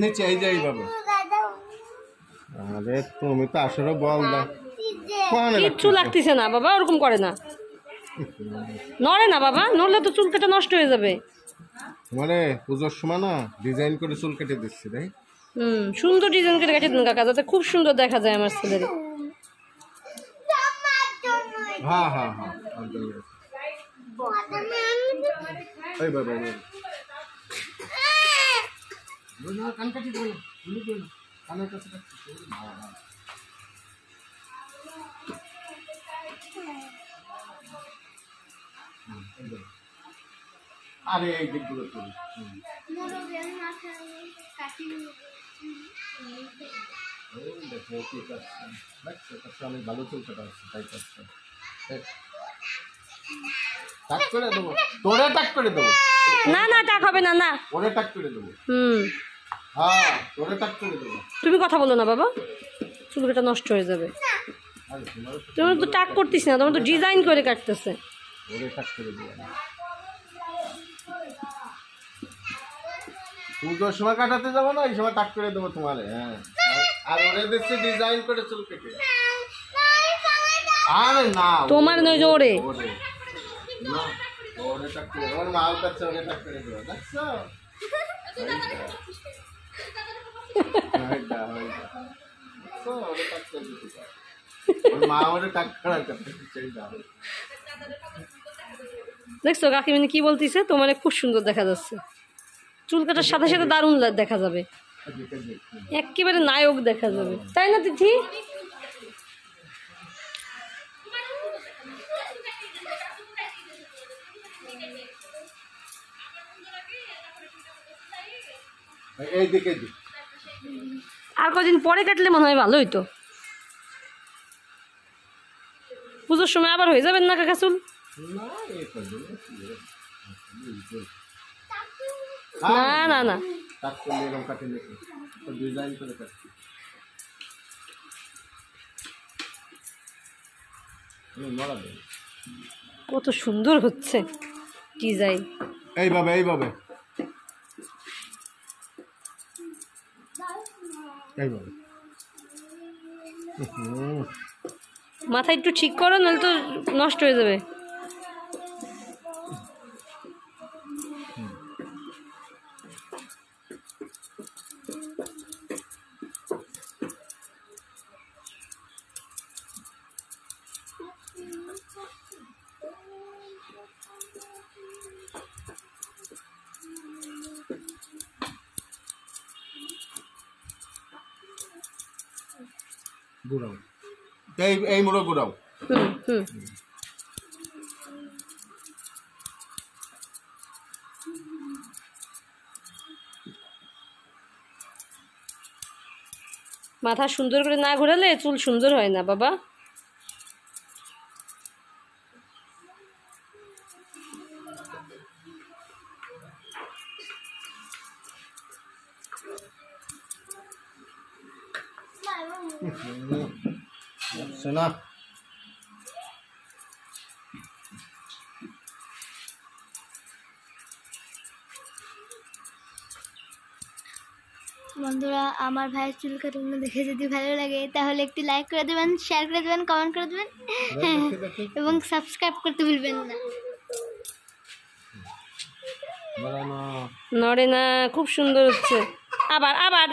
নিচে এই যে এইভাবে। আরে তুমি তো আসলে বল দাও, কিচ্ছু লাগতেছে না বাবা, ওরকম করে না, নড়ে না বাবা, নড়লে তো চুল কেটে নষ্ট হয়ে যাবে। মানে পুজোর সময় না ডিজাইন করে চুল কেটে দিচ্ছি তাই। সুন্দর ডিজাইন করে কেটে দিন কাকা, যাতে খুব সুন্দর দেখা যায় আমার ছেলের। হ্যাঁ হ্যাঁ হ্যাঁ এই বাবা কান কাটি দেবো কানের কাছে। আরে এই দিকগুলো করি অনেক ভালো চুল কাটা হচ্ছে তাই করছে। টাক করে দেবো, তোরে টাক করে দেবো। না না টাক হবে না, না ওরে টাক করে দেবো। হ্যাঁ তোরে টাক করে দেবো। তুমি কথা বলো না বাবা, চুল কেটে নষ্ট হয়ে যাবে। তুমি তো টাক করতিস না, তোমার তো ডিজাইন করে কাটতেছে। ওরে টাক করে দেবো, পুজোর সময় কাটাতে যাবো না, এই সময় টাক করে দেবো তোমারে। হ্যাঁ আর ওরে দিচ্ছে ডিজাইন করে চুল কেটে। আরে না তোমার নয় যে ওরে না, ওরে টাক করে ওর মাল কাছে ওরে টাক করে দেবো। দেখছো ওরে টাক করে দিতে ওর মা ওরে টাক করার কথা চাই দাও। দেখছো কাকিমানি কি বলতিছে, তোমার খুব সুন্দর দেখা যাচ্ছে, চুল কাটার সাথে সাথে দারুণ দেখা যাবে, একেবারে নায়ক দেখা যাবে, তাই না তিথি? এইদিকে আর কদিন পরে কাটলে মনে হয় ভালো হইতো, পুজোর সময় আবার হয়ে যাবেন না কাকা চুল? না না না কত সুন্দর হচ্ছে ডিজাইন। এইভাবে এইভাবে এইভাবে মাথা একটু ঠিক করো, নাহলে তো নষ্ট হয়ে যাবে। ঘুরাও এই মোড়ো ঘুরাও। মাথা সুন্দর করে না ঘোরালে চুল সুন্দর হয় না বাবা। শোনা বন্ধুরা, আমার ভাইয়ের চুল কাটানো দেখে যদি ভালো লাগে তাহলে একটি লাইক করে দেবেন, শেয়ার করে দেবেন, কমেন্ট করে দেবেন এবং সাবস্ক্রাইব করতে ভুলবেন না। নড়ে না, খুব সুন্দর হচ্ছে। আবার আবার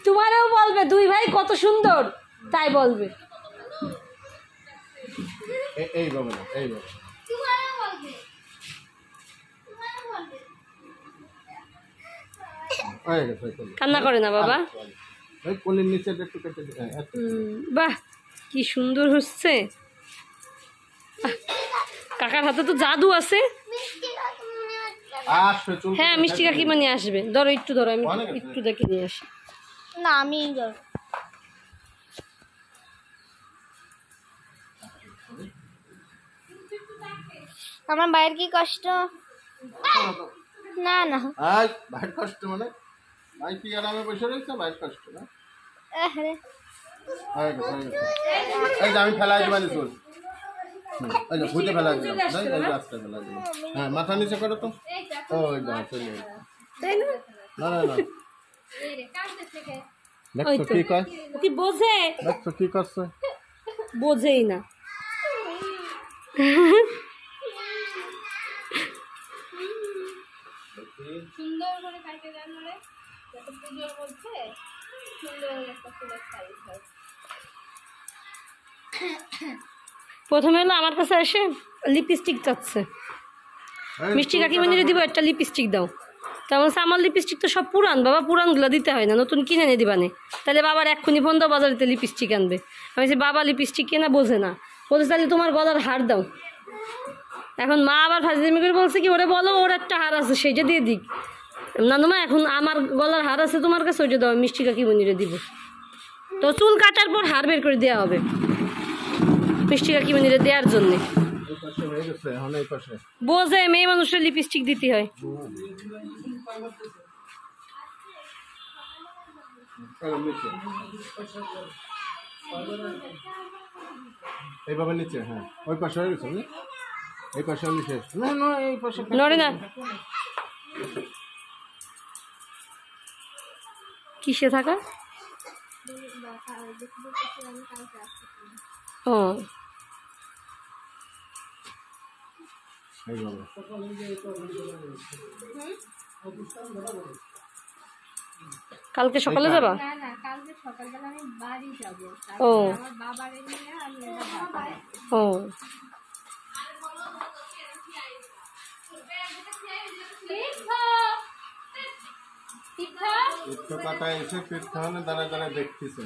তোমারও বলবে দুই ভাই কত সুন্দর, তাই বলবে। কান্না করে না বাবা। বাহ কি সুন্দর হচ্ছে, কাকার হাতে তো জাদু আছে। হ্যাঁ মিষ্টি কাকিমা নিয়ে আসবে, ধরো একটু ধরো, আমি একটু দেখে নিয়ে আসি। না আমি আমার ভাইয়ের কি কষ্ট? না না, আজ ভাইয়ের কষ্ট মানে ভাই কি আরামে বসে রয়েছে, ভাইয়ের কষ্ট না। আরে হয়ে গেছে, হয়ে গেছে। এই যে আমি ফেলাই দিবানি চুল, এই যে ভুতে ফেলাই দিলাম, এই যে রাস্তায় ফেলাই দিলাম। হ্যাঁ, মাথা নিচে করো তো। ওই যা চলে গেছে। তাই না? না না না, ওই দেখছো তো। কি কয়, কি বোঝে? দেখছো কি করছে। বোঝেই না। সুন্দর করে কাটে গান মানে যত পুজোর মধ্যে সুন্দর একটা ফুলের সাইজ হয়। প্রথমে হলো আমার কাছে এসে লিপস্টিক চাচ্ছে, মিষ্টি কাকিমণিরে দিব একটা লিপস্টিক দাও। তেমন আমার লিপস্টিক তো সব পুরান বাবা, পুরানগুলো দিতে হয় না, নতুন কিনে এনে দিবানে। তাহলে বাবার এক্ষুনি ফোন দাও, বাজারেতে লিপস্টিক আনবে। আমি বলছি বাবা লিপস্টিক কেনা বোঝে না, বলছে তাহলে তোমার গলার হার দাও। এখন মা আবার ফাজিলামি করে বলছে কি ওরে বলো ওর একটা হার আছে সেইটা দিয়ে দিক। নানুমা এখন আমার গলার হার আছে তোমার কাছে, ওইটা দাও, মিষ্টি কাকিমণিরে দিব। তো চুল কাটার পর হার বের করে দেওয়া হবে মিষ্টি কাকিমণিরে দেওয়ার জন্যে। এই পাশে হয়ে গেছে, এখন এই পাশে। বোঝে মেয়ে মানুষের লিপস্টিক দিতে হয়। নিচে এইভাবে নিচে, হ্যাঁ ওই পাশে হয়ে গেছে, এই পাশে নিচে। না না, এই পাশে নড়ে না, কিসে থাকা? ও এইভাবে। কালকে সকালে যাবা? না না, কালকে সকালবেলা আমি বাড়ি যাবো, ও আমার বাবারে নিয়ে আমি এটা বাড়ি ও তীর্থ পাতায় এসে তীর্থ দাঁড়ায় দাঁড়ায় দেখতেছে।